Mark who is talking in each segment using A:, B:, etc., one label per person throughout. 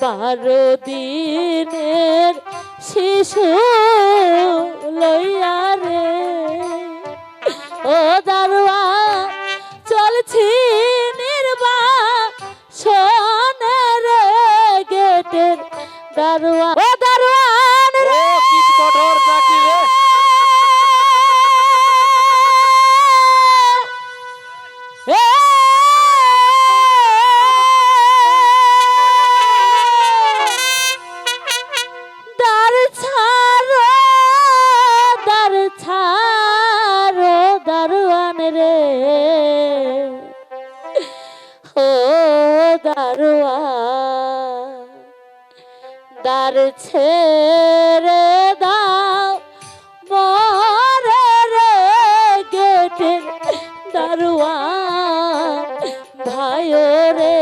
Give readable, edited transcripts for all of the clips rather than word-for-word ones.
A: 12 দিনের শিশু লইয়া রে ও দারোয়ান চলছি নির্বাসনের গেটের দারোয়ান ও দারোয়ান
B: ও
A: রে
B: কি কঠোর চাকরি রে।
A: এ দ্বার ছাড়ো দ্বার ছাড়ো দারোয়ান রে ও দারোয়ান দ্বার ছেড়ে দাও মরে রে গেটের দারোয়ান ভাই রে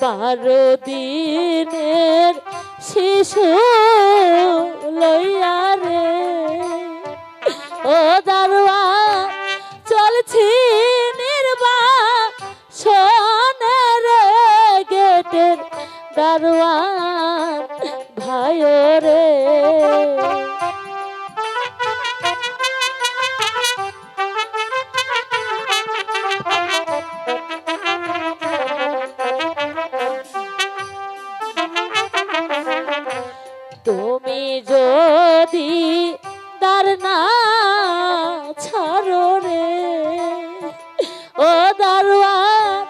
A: বারো দিনের শিশু লইয়া রে ও দারোয়ান চলছি নির্বাসনের গেটের দারোয়ান ভাই রে তুমি যদি দ্বার না ছাড়ো রে ও দারোয়ান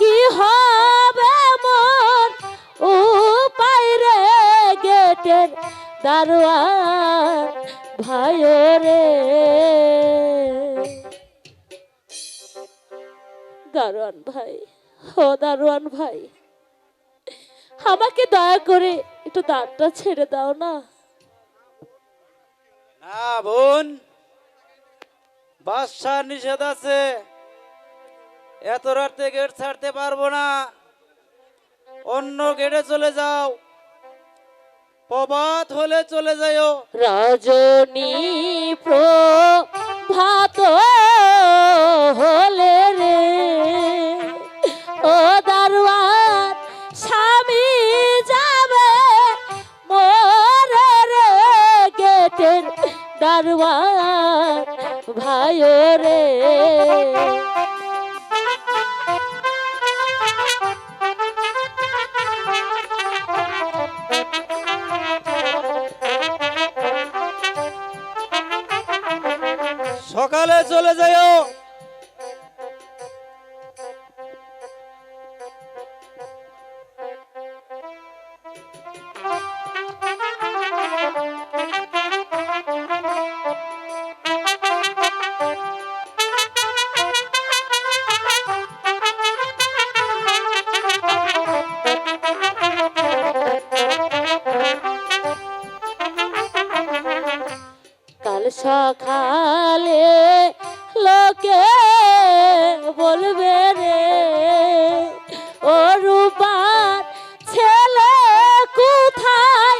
A: কি হবে মোর উপায় রে গেটের দারোয়ান ভাই রে দারোয়ান ভাই ও দারোয়ান ভাই আমাকে দয়া করে একটু দ্বারটা ছেড়ে দাও না।
B: না বোন, বাদশার নিষেধ আছে, এত রাতে গেট ছাড়তে পারবো না, অন্য গেটে চলে যাও, প্রভাত হলে চলে যাও।
A: রজনী প্রভাত হলে রে ও দারোয়ান স্বামী যাবে মোরে রে গেটের দারোয়ান ভাই রে
B: সকালে চলে যাও।
A: কাল সকালে লোকে বলবে রে ও রূপার ছেলে কোথায়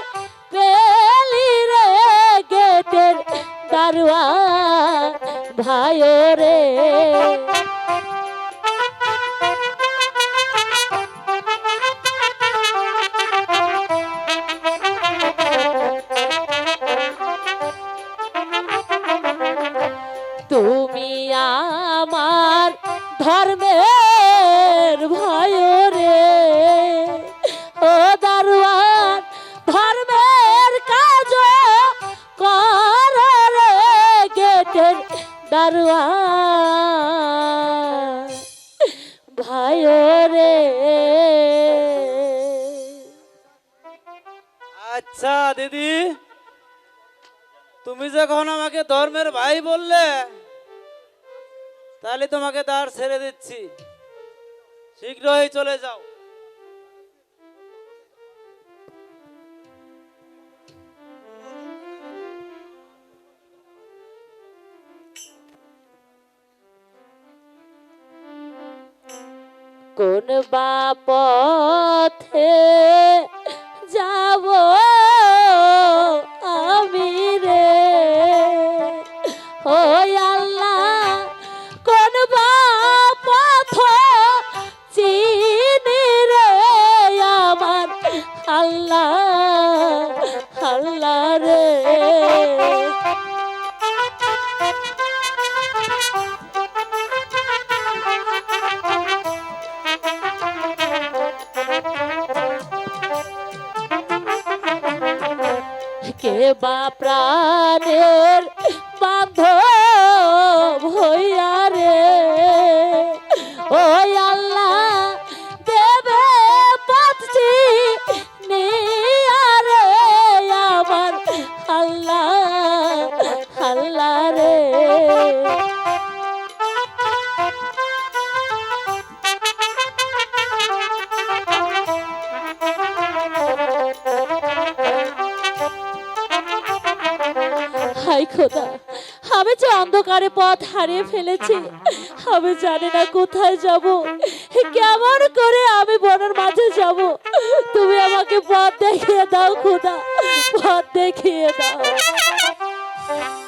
A: পেলি রে গেটের দারোয়ান ভাই রে তুমি আমার ধর্মের ভয় রে ও দারোয়ান ধর্মের কাজ কর রে গেটের দারোয়ান ভাই রে
B: আচ্ছা দিদি, তুমি যখন আমাকে ধর্মের ভাই বললে, তাহলে তোমাকে দ্বার ছেড়ে দিচ্ছি, শীঘ্রই চলে যাও।
A: কোন বা পথে আল্লাহ আল্লাহ রে। কে বা প্রাণের বান্ধব হইয়া রে, ও আল্লাহ দেবে পথটি নিয়া রে আমার আল্লাহ আল্লাহ রে। হাই খোদা, আমি যে অন্ধকারে পথ হারিয়ে ফেলেছি, আমি জানি না কোথায় যাব, কেমন করে আমি বনের মাঝে যাব। তুমি আমাকে পথ দেখিয়ে দাও খোদা, পথ দেখিয়ে দাও।